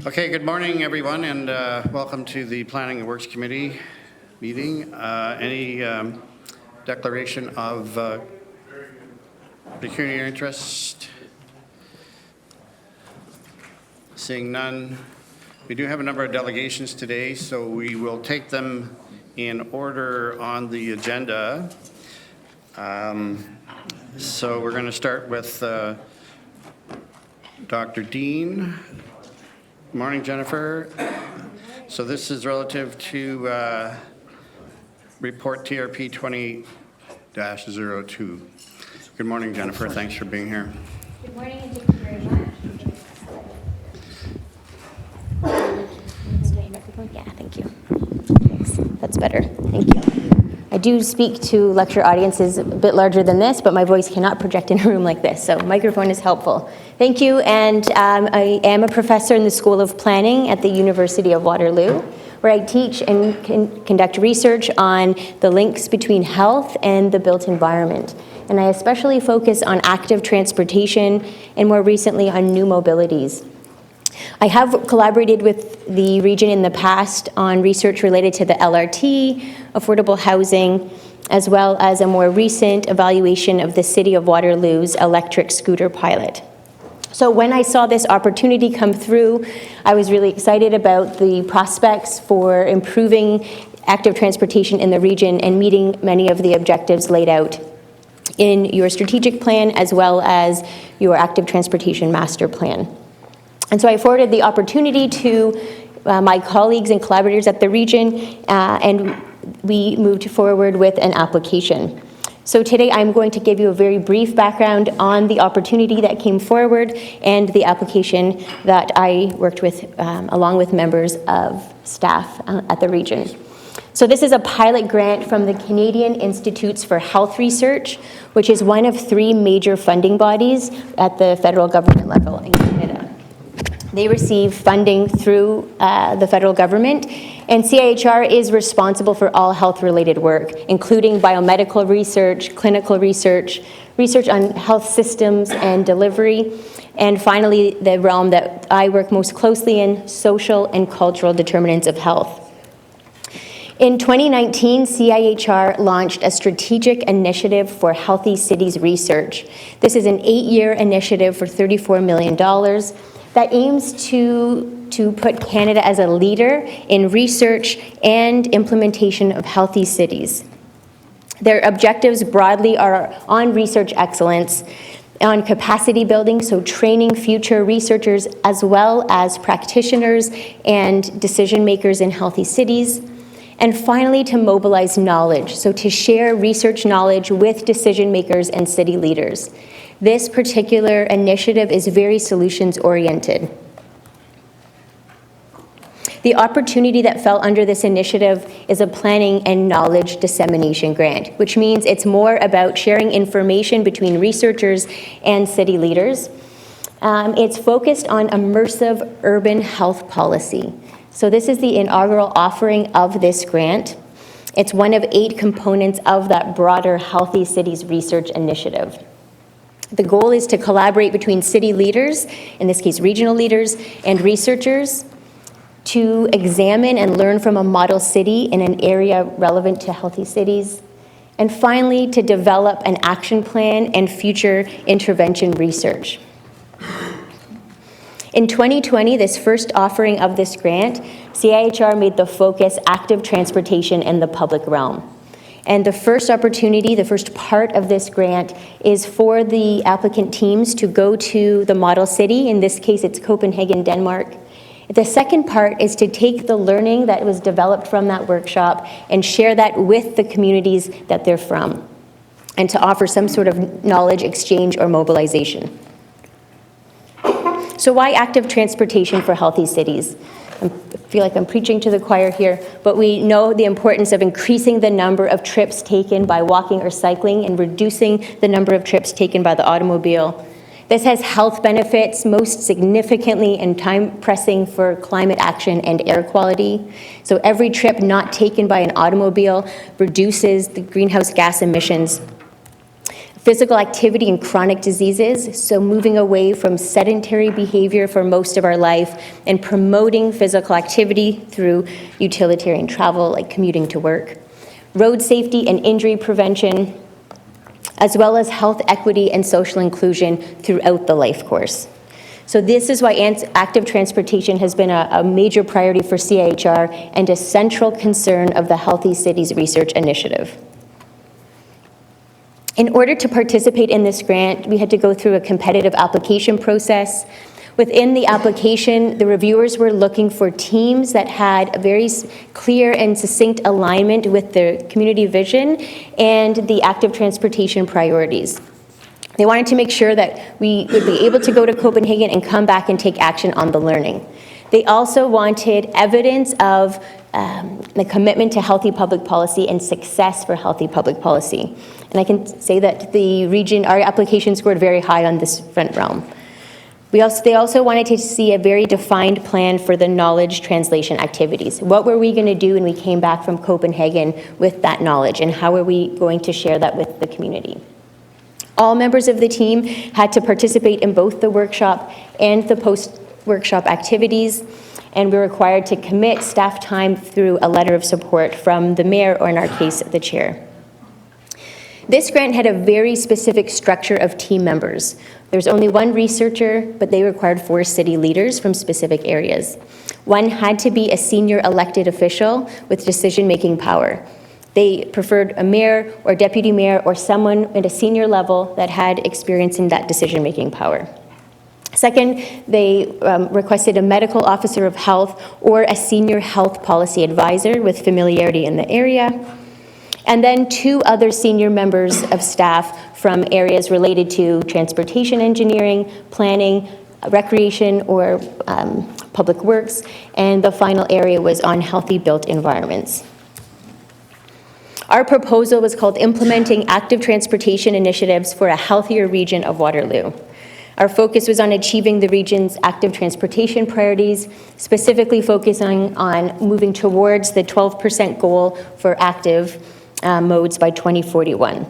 Okay, good morning, everyone, and welcome to the Planning and Works Committee meeting. Any declaration of pecuniary interest? Seeing none. We do have a number of delegations today, so we will take them in order on the agenda. So we're going to start with Dr. Dean. Good morning, Jennifer. So this is relative to report TRP 20-02. Good morning, Jennifer. Thanks for being here. Good morning, and thank you very much. Yeah, thank you. Thanks. That's better. Thank you. I do speak to lecture audiences a bit larger than this, but my voice cannot project in a room like this, so microphone is helpful. Thank you, and I am a professor in the School of Planning at the University of Waterloo, where I teach and conduct research on the links between health and the built environment. And I especially focus on active transportation and more recently on new mobilities. I have collaborated with the region in the past on research related to the LRT, affordable housing, as well as a more recent evaluation of the City of Waterloo's electric scooter pilot. So when I saw this opportunity come through, I was really excited about the prospects for improving active transportation in the region and meeting many of the objectives laid out in your strategic plan as well as your active transportation master plan. And so I forwarded the opportunity to my colleagues and collaborators at the region, and we moved forward with an application. So today I'm going to give you a very brief background on the opportunity that came forward and the application that I worked with along with members of staff at the region. So this is a pilot grant from the Canadian Institutes for Health Research, which is one of three major funding bodies at the federal government level in Canada. They receive funding through the federal government, and CIHR is responsible for all health-related work, including biomedical research, clinical research, research on health systems and delivery, and finally, the realm that I work most closely in, social and cultural determinants of health. In 2019, CIHR launched a strategic initiative for healthy cities research. This is an 8-year initiative for $34 million. That aims to put Canada as a leader in research and implementation of healthy cities. Their objectives broadly are on research excellence, on capacity building, so training future researchers as well as practitioners and decision makers in healthy cities, and finally to mobilize knowledge, so to share research knowledge with decision makers and city leaders. This particular initiative is very solutions-oriented. The opportunity that fell under this initiative is a planning and knowledge dissemination grant, which means it's more about sharing information between researchers and city leaders. It's focused on immersive urban health policy. So this is the inaugural offering of this grant. It's one of 8 components of that broader Healthy Cities Research Initiative. The goal is to collaborate between city leaders, in this case regional leaders, and researchers to examine and learn from a model city in an area relevant to healthy cities, and finally to develop an action plan and future intervention research. In 2020, this first offering of this grant, CIHR made the focus active transportation in the public realm. And the first opportunity, the first part of this grant is for the applicant teams to go to the model city. In this case, it's Copenhagen, Denmark. The second part is to take the learning that was developed from that workshop and share that with the communities that they're from, and to offer some sort of knowledge exchange or mobilization. So why active transportation for healthy cities? I feel like I'm preaching to the choir here, but we know the importance of increasing the number of trips taken by walking or cycling and reducing the number of trips taken by the automobile. This has health benefits, most significantly and time-pressing for climate action and air quality. So every trip not taken by an automobile reduces the greenhouse gas emissions physical activity and chronic diseases, so moving away from sedentary behavior for most of our life and promoting physical activity through utilitarian travel, like commuting to work. Road safety and injury prevention, as well as health equity and social inclusion throughout the life course. So this is why active transportation has been a major priority for CIHR and a central concern of the Healthy Cities Research Initiative. In order to participate in this grant, we had to go through a competitive application process. Within the application, the reviewers were looking for teams that had a very clear and succinct alignment with the community vision and the active transportation priorities. They wanted to make sure that we would be able to go to Copenhagen and come back and take action on the learning. They also wanted evidence of the commitment to healthy public policy and success for healthy public policy. And I can say that the region, our application scored very high on this front realm. They also wanted to see a very defined plan for the knowledge translation activities. What were we going to do when we came back from Copenhagen with that knowledge, and how are we going to share that with the community? All members of the team had to participate in both the workshop and the post-workshop activities, and we're required to commit staff time through a letter of support from the mayor, or in our case, the chair. This grant had a very specific structure of team members. There's only one researcher, but they required 4 city leaders from specific areas. One had to be a senior elected official with decision-making power. They preferred a mayor or deputy mayor or someone at a senior level that had experience in that decision-making power. Second, they requested a medical officer of health or a senior health policy advisor with familiarity in the area. And then 2 other senior members of staff from areas related to transportation engineering, planning, recreation, or public works. And the final area was on healthy built environments. Our proposal was called Implementing Active Transportation Initiatives for a Healthier Region of Waterloo. Our focus was on achieving the region's active transportation priorities, specifically focusing on moving towards the 12% goal for active modes by 2041.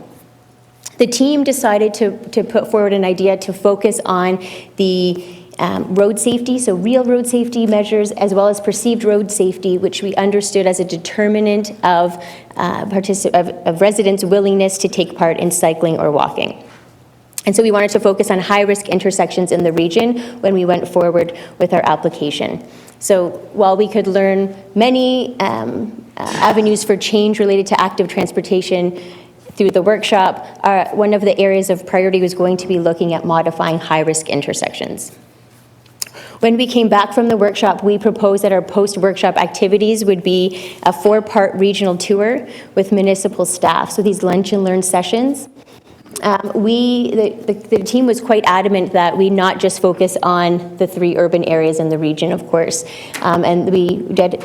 The team decided to put forward an idea to focus on the road safety, so real road safety measures, as well as perceived road safety, which we understood as a determinant of residents' willingness to take part in cycling or walking. And so we wanted to focus on high-risk intersections in the region when we went forward with our application. So while we could learn many avenues for change related to active transportation through the workshop, one of the areas of priority was going to be looking at modifying high-risk intersections. When we came back from the workshop, we proposed that our post-workshop activities would be a 4-part regional tour with municipal staff, so these lunch and learn sessions. The team was quite adamant that we not just focus on the 3 urban areas in the region, of course, and we did,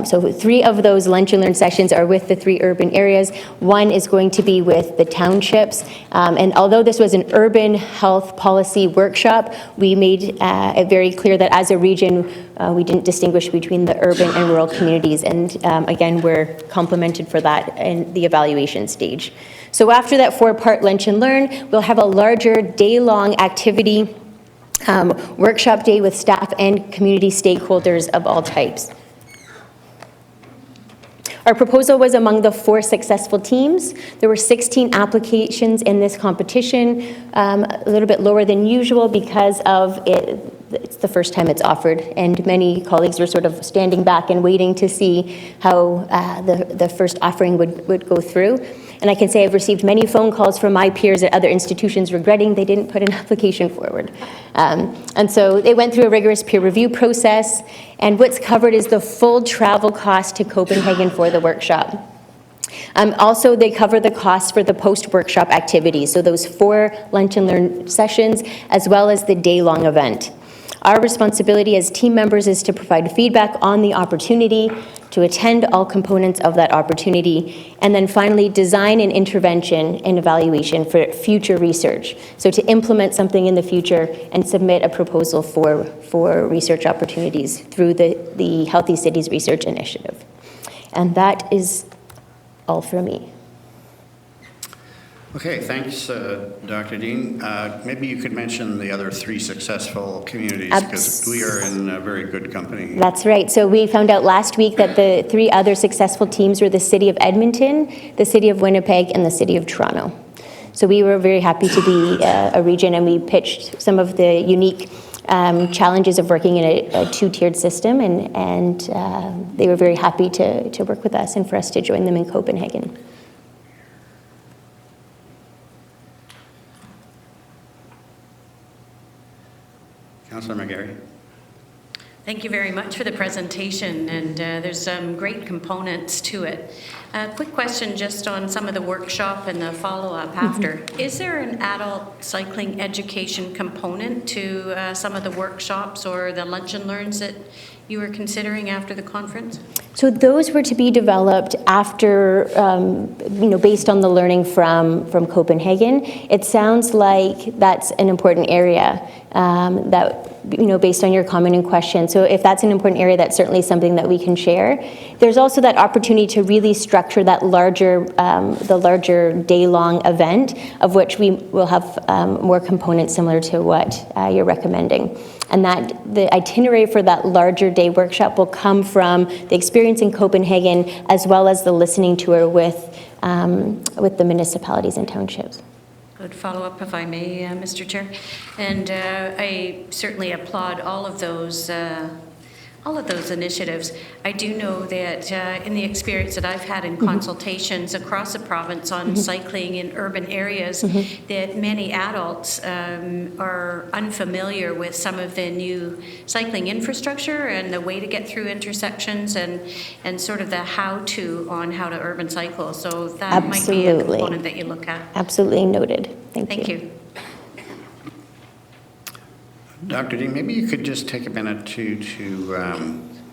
so 3 of those lunch and learn sessions are with the 3 urban areas. 1 is going to be with the townships, and although this was an urban health policy workshop, we made it very clear that as a region, we didn't distinguish between the urban and rural communities, and again, we're complimented for that in the evaluation stage. So after that 4-part lunch and learn, we'll have a larger day-long activity workshop day with staff and community stakeholders of all types. Our proposal was among the 4 successful teams. There were 16 applications in this competition, a little bit lower than usual because of it's the first time it's offered, and many colleagues were sort of standing back and waiting to see how the first offering would go through. And I can say I've received many phone calls from my peers at other institutions regretting they didn't put an application forward. And so they went through a rigorous peer review process, and what's covered is the full travel cost to Copenhagen for the workshop. Also, they cover the costs for the post-workshop activities, so those 4 lunch and learn sessions, as well as the day-long event. Our responsibility as team members is to provide feedback on the opportunity, to attend all components of that opportunity, and then finally design an intervention and evaluation for future research. So to implement something in the future and submit a proposal for research opportunities through the Healthy Cities Research Initiative. And that is all for me. Okay, thanks, Dr. Dean. Maybe you could mention the other 3 successful communities, because we are in a very good company. That's right. So we found out last week that the 3 other successful teams were the City of Edmonton, the City of Winnipeg, and the City of Toronto. So we were very happy to be a region, and we pitched some of the unique challenges of working in a 2-tiered system, and they were very happy to work with us and for us to join them in Copenhagen. Councillor McGarry. Thank you very much for the presentation, and there's some great components to it. Quick question just on some of the workshop and the follow-up after. Is there an adult cycling education component to some of the workshops or the lunch and learns that you were considering after the conference? So those were to be developed after, based on the learning from Copenhagen. It sounds like that's an important area that, based on your comment and question. So if that's an important area, that's certainly something that we can share. There's also that opportunity to really structure that the larger day-long event, of which we will have more components similar to what you're recommending. And that the itinerary for that larger day workshop will come from the experience in Copenhagen, as well as the listening tour with the municipalities and townships. Good follow-up, if I may, Mr. Chair. And I certainly applaud all of those initiatives. I do know that in the experience that I've had in consultations across the province on cycling in urban areas, that many adults are unfamiliar with some of the new cycling infrastructure and the way to get through intersections and sort of the how-to on how to urban cycle. So that might be a component that you look at. Absolutely noted. Thank you. Dr. Dean, maybe you could just take a minute to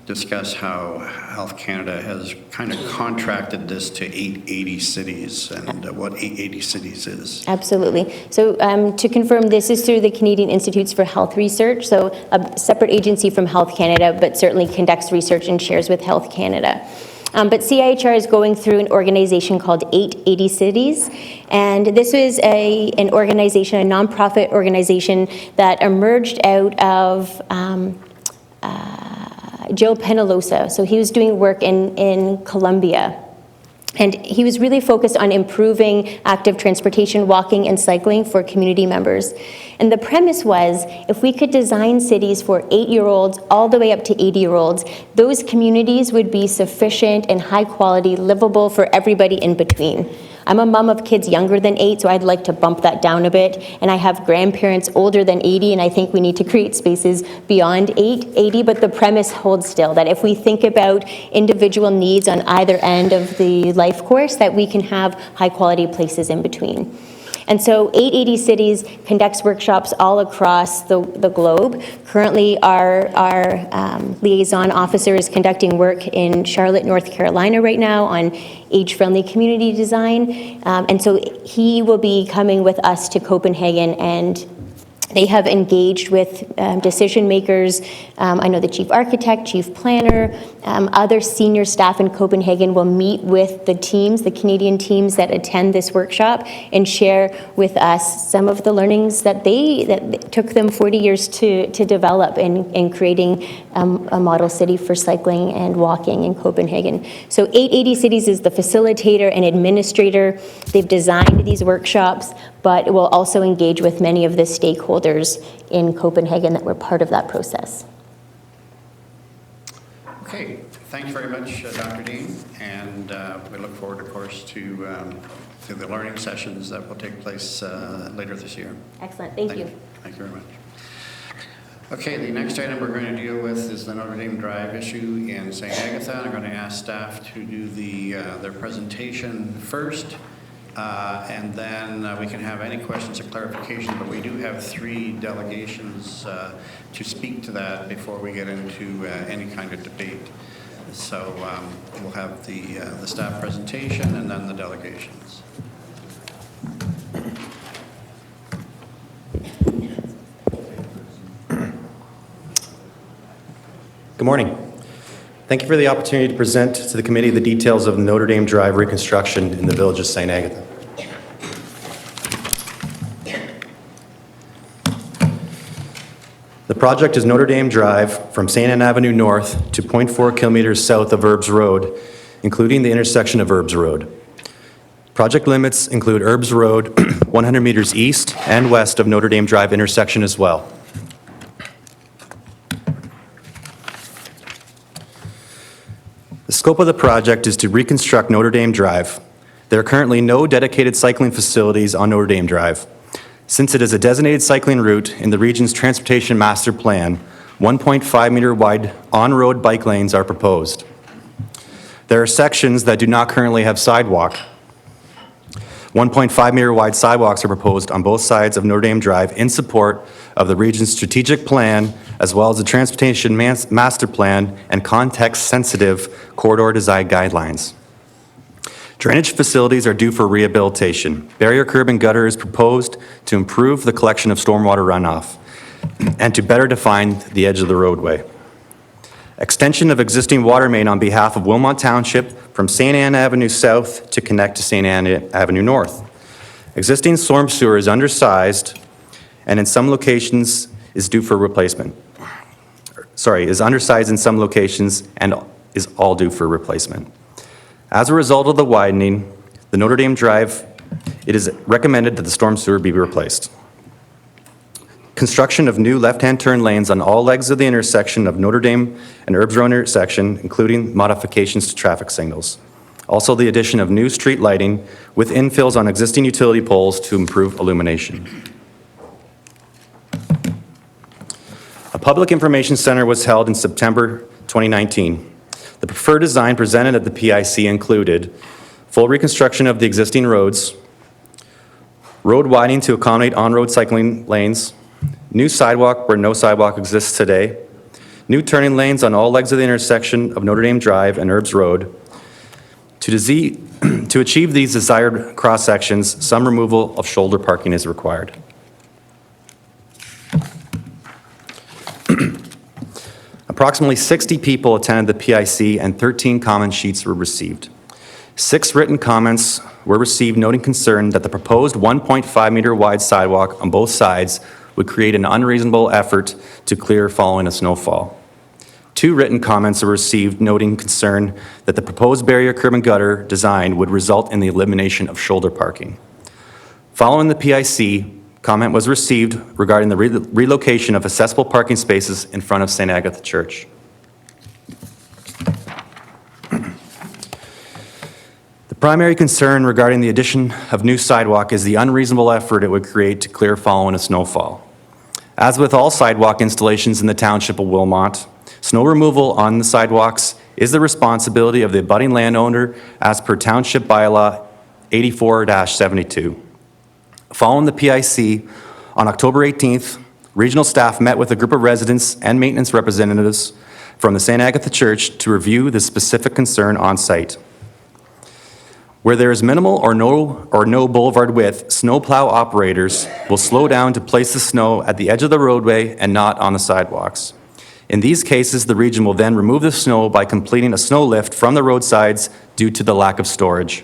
discuss how Health Canada has kind of contracted this to 880 cities and what 880 cities is. Absolutely. So to confirm, this is through the Canadian Institutes for Health Research, so a separate agency from Health Canada, but certainly conducts research and shares with Health Canada. But CIHR is going through an organization called 880 Cities, and this was an organization, a nonprofit organization that emerged out of Joe Penalosa. So he was doing work in Colombia. And he was really focused on improving active transportation, walking, and cycling for community members. And the premise was, if we could design cities for 8-year-olds all the way up to 80-year-olds, those communities would be sufficient and high quality, livable for everybody in between. I'm a mom of kids younger than 8, so I'd like to bump that down a bit. And I have grandparents older than 80, and I think we need to create spaces beyond 80, but the premise holds still, that if we think about individual needs on either end of the life course, that we can have high quality places in between. And so 880 Cities conducts workshops all across the globe. Currently, our liaison officer is conducting work in Charlotte, North Carolina right now on age-friendly community design. And so he will be coming with us to Copenhagen, and they have engaged with decision makers. I know the chief architect, chief planner, other senior staff in Copenhagen will meet with the teams, the Canadian teams that attend this workshop, and share with us some of the learnings that took them 40 years to develop in creating a model city for cycling and walking in Copenhagen. So 880 Cities is the facilitator and administrator. They've designed these workshops, but it will also engage with many of the stakeholders in Copenhagen that were part of that process. Okay, thanks very much, Dr. Dean, and we look forward, of course, to the learning sessions that will take place later this year. Excellent, thank you. Thank you very much. Okay, the next item we're going to deal with is the Notre Dame Drive issue in St. Agatha. I'm going to ask staff to do their presentation first. And then we can have any questions or clarification, but we do have 3 delegations to speak to that before we get into any kind of debate. So we'll have the staff presentation and then the delegations. Good morning. Thank you for the opportunity to present to the committee the details of Notre Dame Drive reconstruction in the village of St. Agatha. The project is Notre Dame Drive from St. Anne Avenue North to 0.4 kilometers south of Herbs Road, including the intersection of Herbs Road. Project limits include Herbs Road, 100 meters east and west of Notre Dame Drive intersection as well. The scope of the project is to reconstruct Notre Dame Drive. There are currently no dedicated cycling facilities on Notre Dame Drive. Since it is a designated cycling route in the region's transportation master plan, 1.5 meter wide on-road bike lanes are proposed. There are sections that do not currently have sidewalk. 1.5 meter wide sidewalks are proposed on both sides of Notre Dame Drive in support of the region's strategic plan, as well as the transportation master plan and context-sensitive corridor design guidelines. Drainage facilities are due for rehabilitation. Barrier curb and gutter is proposed to improve the collection of stormwater runoff and to better define the edge of the roadway. Extension of existing water main on behalf of Wilmot Township from St. Anne Avenue South to connect to St. Anne Avenue North. Existing storm sewer is undersized and in some locations is due for replacement. Is undersized in some locations and is all due for replacement. As a result of the widening, the Notre Dame Drive, it is recommended that the storm sewer be replaced. Construction of new left-hand turn lanes on all legs of the intersection of Notre Dame and Herbs Road intersection, including modifications to traffic signals. Also, the addition of new street lighting with infills on existing utility poles to improve illumination. A public information center was held in September 2019. The preferred design presented at the PIC included full reconstruction of the existing roads, road widening to accommodate on-road cycling lanes, new sidewalk where no sidewalk exists today, new turning lanes on all legs of the intersection of Notre Dame Drive and Herbs Road. To achieve these desired cross-sections, some removal of shoulder parking is required. Approximately 60 people attended the PIC and 13 comment sheets were received. 6 written comments were received noting concern that the proposed 1.5 meter wide sidewalk on both sides would create an unreasonable effort to clear following a snowfall. 2 written comments were received noting concern that the proposed barrier curb and gutter design would result in the elimination of shoulder parking. Following the PIC, comment was received regarding the relocation of accessible parking spaces in front of St. Agatha Church. The primary concern regarding the addition of new sidewalk is the unreasonable effort it would create to clear following a snowfall. As with all sidewalk installations in the Township of Wilmot, snow removal on the sidewalks is the responsibility of the abutting landowner as per Township Bylaw 84-72. Following the PIC, on October 18th, regional staff met with a group of residents and maintenance representatives from the St. Agatha Church to review the specific concern on site. Where there is minimal or no boulevard width, snowplow operators will slow down to place the snow at the edge of the roadway and not on the sidewalks. In these cases, the region will then remove the snow by completing a snow lift from the roadsides due to the lack of storage.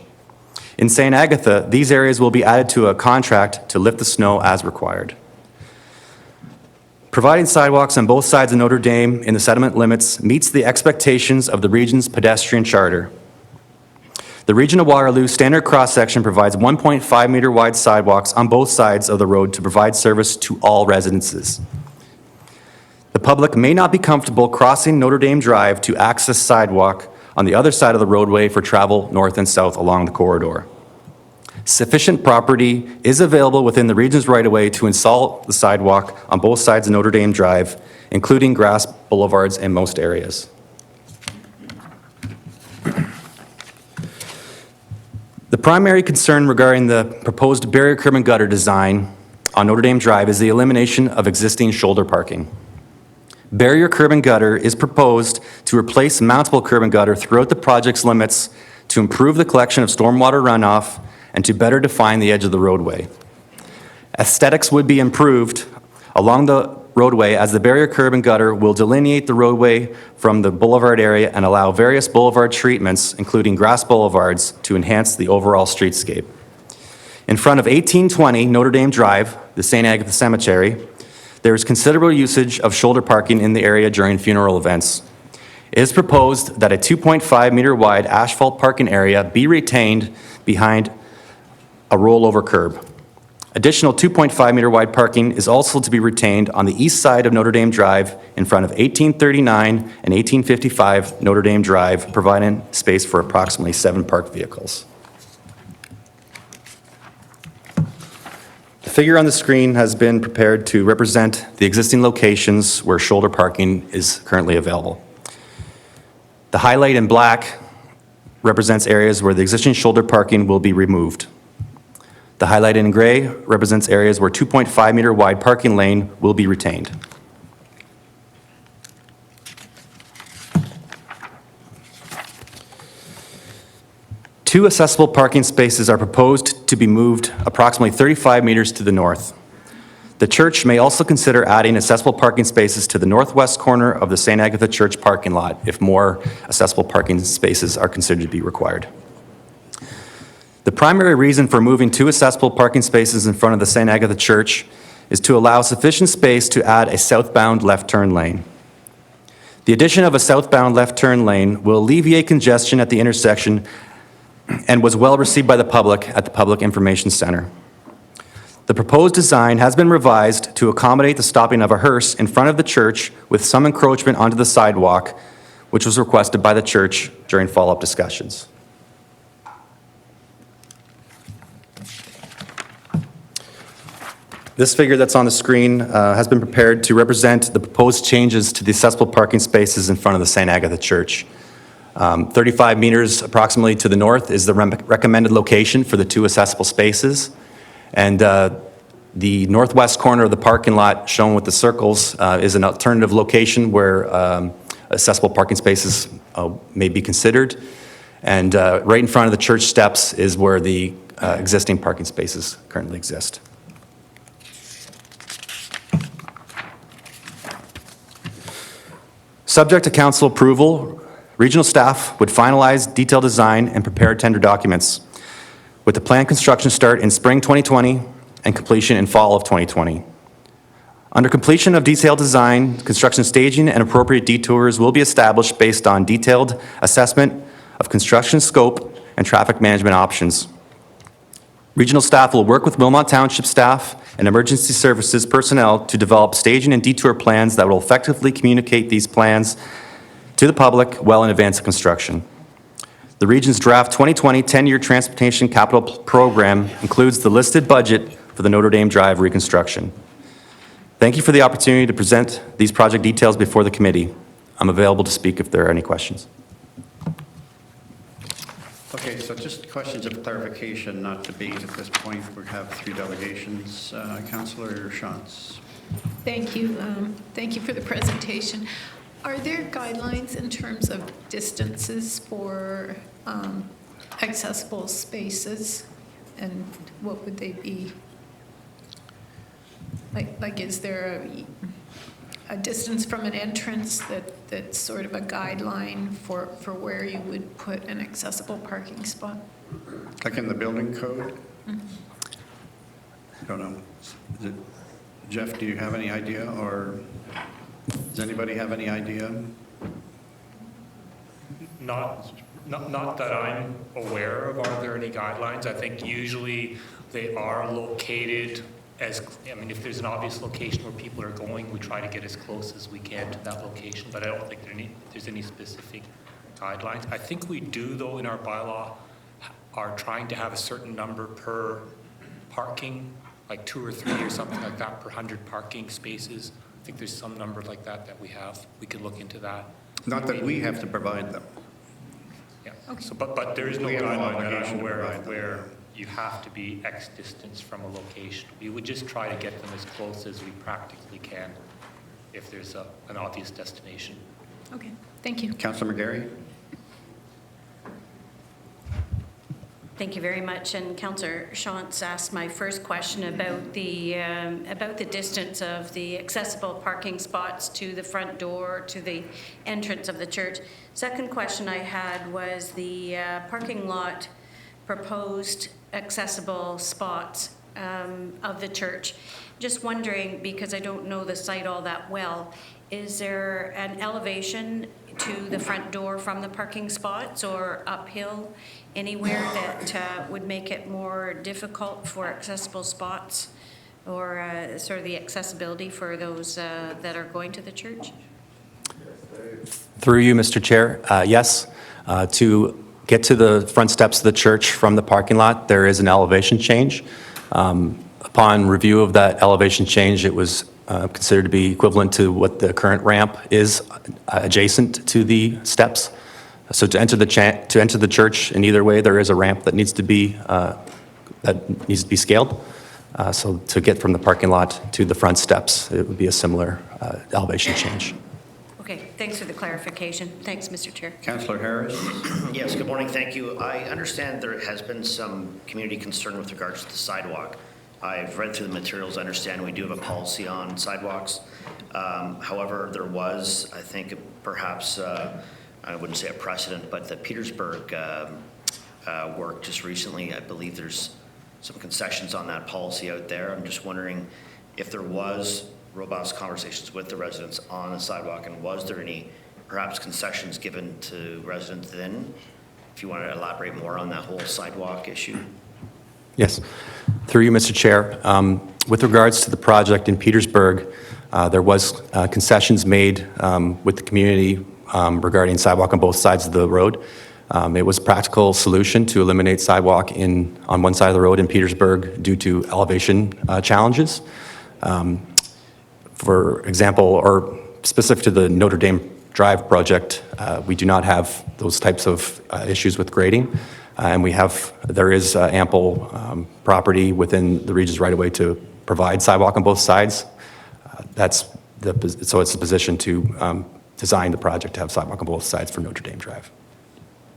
In St. Agatha, these areas will be added to a contract to lift the snow as required. Providing sidewalks on both sides of Notre Dame in the settlement limits meets the expectations of the region's pedestrian charter. The region of Waterloo standard cross-section provides 1.5 meter wide sidewalks on both sides of the road to provide service to all residences. The public may not be comfortable crossing Notre Dame Drive to access sidewalk on the other side of the roadway for travel north and south along the corridor. Sufficient property is available within the region's right-of-way to install the sidewalk on both sides of Notre Dame Drive, including grass boulevards in most areas. The primary concern regarding the proposed barrier curb and gutter design on Notre Dame Drive is the elimination of existing shoulder parking. Barrier curb and gutter is proposed to replace mountable curb and gutter throughout the project's limits to improve the collection of stormwater runoff and to better define the edge of the roadway. Aesthetics would be improved along the roadway as the barrier curb and gutter will delineate the roadway from the boulevard area and allow various boulevard treatments, including grass boulevards, to enhance the overall streetscape. In front of 1820 Notre Dame Drive, the St. Agatha Cemetery, there is considerable usage of shoulder parking in the area during funeral events. It is proposed that a 2.5-meter wide asphalt parking area be retained behind a rollover curb. Additional 2.5-meter wide parking is also to be retained on the east side of Notre Dame Drive in front of 1839 and 1855 Notre Dame Drive, providing space for approximately 7 parked vehicles. The figure on the screen has been prepared to represent the existing locations where shoulder parking is currently available. The highlight in black represents areas where the existing shoulder parking will be removed. The highlight in gray represents areas where 2.5-meter wide parking lane will be retained. Two accessible parking spaces are proposed to be moved approximately 35 meters to the north. The church may also consider adding accessible parking spaces to the northwest corner of the St. Agatha Church parking lot if more accessible parking spaces are considered to be required. The primary reason for moving 2 accessible parking spaces in front of the St. Agatha Church is to allow sufficient space to add a southbound left turn lane. The addition of a southbound left turn lane will alleviate congestion at the intersection and was well received by the public at the Public Information Center. The proposed design has been revised to accommodate the stopping of a hearse in front of the church with some encroachment onto the sidewalk, which was requested by the church during follow-up discussions. This figure that's on the screen has been prepared to represent the proposed changes to the accessible parking spaces in front of the St. Agatha Church. 35 meters approximately to the north is the recommended location for the 2 accessible spaces. And the northwest corner of the parking lot, shown with the circles, is an alternative location where accessible parking spaces may be considered. And right in front of the church steps is where the existing parking spaces currently exist. Subject to council approval, regional staff would finalize detailed design and prepare tender documents, with the planned construction start in spring 2020 and completion in fall of 2020. Under completion of detailed design, construction staging and appropriate detours will be established based on detailed assessment of construction scope and traffic management options. Regional staff will work with Wilmot Township staff and emergency services personnel to develop staging and detour plans that will effectively communicate these plans to the public well in advance of construction. The region's draft 2020 10-year transportation capital program includes the listed budget for the Notre Dame Drive reconstruction. Thank you for the opportunity to present these project details before the committee. I'm available to speak if there are any questions. Okay, so just questions of clarification, not debate at this point. We have 3 delegations. Councillor Shantz. Thank you. Thank you for the presentation. Are there guidelines in terms of distances for accessible spaces, and what would they be? Like is there a distance from an entrance that's sort of a guideline for where you would put an accessible parking spot? Like in the building code? Mm-hmm. I don't know. Is it, Jeff, do you have any idea, or does anybody have any idea? Not that I'm aware of. Are there any guidelines? I think usually they are located if there's an obvious location where people are going, we try to get as close as we can to that location, but I don't think there's any specific guidelines. I think we do, though, in our bylaw, are trying to have a certain number per parking, like 2 or 3 or something like that per 100 parking spaces. I think there's some number like that we have. We could look into that. Not that we have to provide them. Yeah. Okay. So, but there is no guideline that I'm aware of where you have to be X distance from a location. We would just try to get them as close as we practically can if there's an obvious destination. Okay, thank you. Councillor McGarry. Thank you very much. And Councillor Shantz asked my first question about the distance of the accessible parking spots to the front door, to the entrance of the church. Second question I had was the parking lot proposed accessible spots of the church. Just wondering, because I don't know the site all that well, is there an elevation to the front door from the parking spots or uphill anywhere that would make it more difficult for accessible spots or sort of the accessibility for those that are going to the church? Through you, Mr. Chair, yes. To get to the front steps of the church from the parking lot, there is an elevation change. Upon review of that elevation change, it was considered to be equivalent to what the current ramp is adjacent to the steps. So to enter the church in either way, there is a ramp that needs to be scaled. So to get from the parking lot to the front steps, it would be a similar elevation change. Okay, thanks for the clarification. Thanks, Mr. Chair. Councillor Harris? Yes, good morning, thank you. I understand there has been some community concern with regards to the sidewalk. I've read through the materials, I understand we do have a policy on sidewalks. However, there was, I think, perhaps, I wouldn't say a precedent, but the Petersburg work just recently, I believe there's some concessions on that policy out there. I'm just wondering if there was robust conversations with the residents on the sidewalk, and was there any perhaps concessions given to residents then? If you want to elaborate more on that whole sidewalk issue. Yes. Through you, Mr. Chair. With regards to the project in Petersburg, there was concessions made with the community regarding sidewalk on both sides of the road. It was a practical solution to eliminate sidewalk on one side of the road in Petersburg due to elevation challenges. For example, or specific to the Notre Dame Drive project, we do not have those types of issues with grading. And there is ample property within the region's right-of-way to provide sidewalk on both sides. So it's a position to design the project to have sidewalk on both sides for Notre Dame Drive.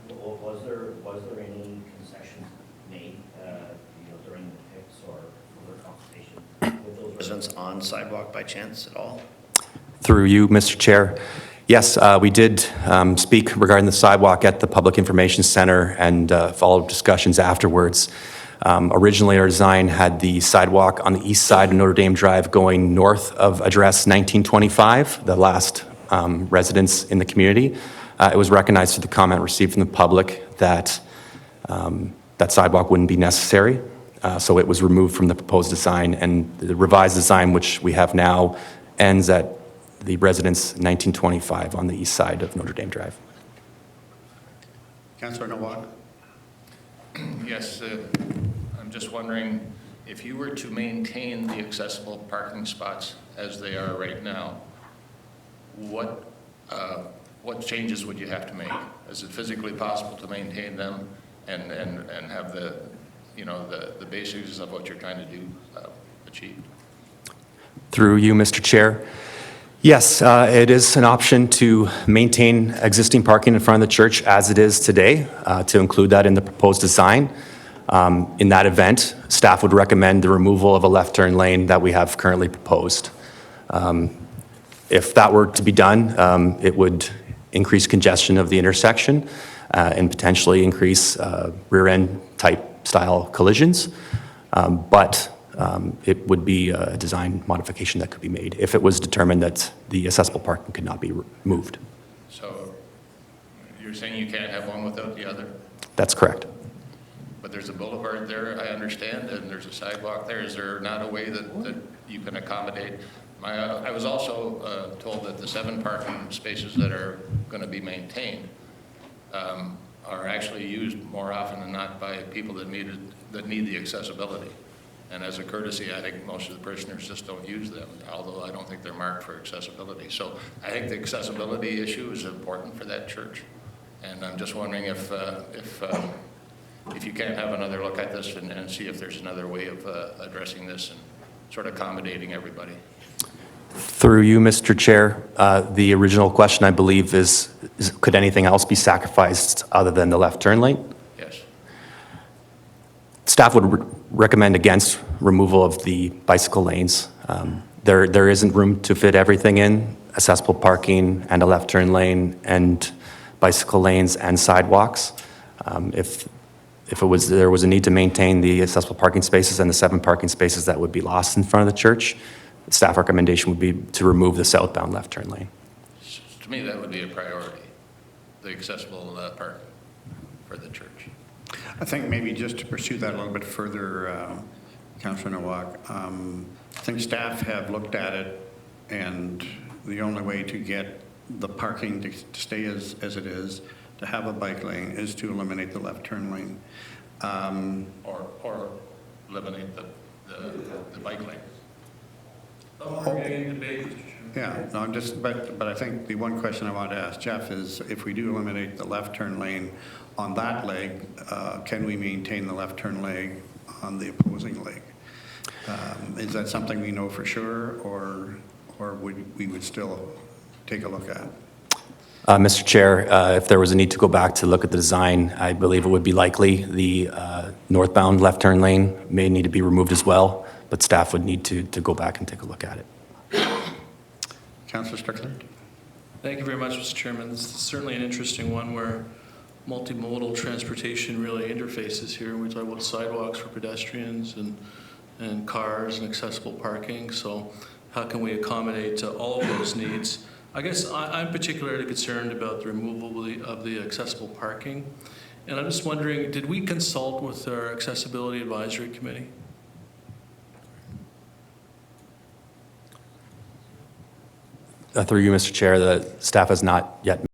Was there any concessions made during the PICs or further consultation with those residents on sidewalk by chance at all? Through you, Mr. Chair. Yes, we did speak regarding the sidewalk at the Public Information Center and followed discussions afterwards. Originally, our design had the sidewalk on the east side of Notre Dame Drive going north of address 1925, the last residence in the community. It was recognized through the comment received from the public that that sidewalk wouldn't be necessary. So it was removed from the proposed design, and the revised design, which we have now, ends at the residence 1925 on the east side of Notre Dame Drive. Councillor Nowak? Yes, I'm just wondering if you were to maintain the accessible parking spots as they are right now, what changes would you have to make? Is it physically possible to maintain them and have the basics of what you're trying to do achieved? Through you, Mr. Chair. Yes, it is an option to maintain existing parking in front of the church as it is today, to include that in the proposed design. In that event, staff would recommend the removal of a left turn lane that we have currently proposed. If that were to be done, it would increase congestion of the intersection and potentially increase rear-end type style collisions. But it would be a design modification that could be made if it was determined that the accessible parking could not be moved. So you're saying you can't have one without the other? That's correct. But there's a boulevard there, I understand, and there's a sidewalk there. Is there not a way that you can accommodate? I was also told that the 7 parking spaces that are going to be maintained are actually used more often than not by people that need the accessibility. And as a courtesy, I think most of the parishioners just don't use them, although I don't think they're marked for accessibility. So I think the accessibility issue is important for that church. And I'm just wondering if you can't have another look at this and see if there's another way of addressing this and sort of accommodating everybody. Through you, Mr. Chair, the original question, I believe, is could anything else be sacrificed other than the left turn lane? Yes. Staff would recommend against removal of the bicycle lanes. There isn't room to fit everything in, accessible parking and a left turn lane and bicycle lanes and sidewalks. If if there was a need to maintain the accessible parking spaces and the 7 parking spaces that would be lost in front of the church, staff recommendation would be to remove the southbound left turn lane. To me, that would be a priority, the accessible parking for the church. I think maybe just to pursue that a little bit further, Councillor Nowak, I think staff have looked at it, and the only way to get the parking to stay as it is, to have a bike lane, is to eliminate the left turn lane. Or eliminate the bike lane. Yeah, no, I'm just, but I think the one question I want to ask Jeff is, if we do eliminate the left turn lane on that leg, can we maintain the left turn leg on the opposing leg? Is that something we know for sure, or we would still take a look at? Mr. Chair, if there was a need to go back to look at the design, I believe it would be likely the northbound left turn lane may need to be removed as well, but staff would need to go back and take a look at it. Councillor Strickland? Thank you very much, Mr. Chairman. This is certainly an interesting one where multimodal transportation really interfaces here. We talk about sidewalks for pedestrians and cars and accessible parking. So how can we accommodate all of those needs? I guess I'm particularly concerned about the removal of the accessible parking. And I'm just wondering, did we consult with our Accessibility Advisory Committee? Through you, Mr. Chair, the staff has not yet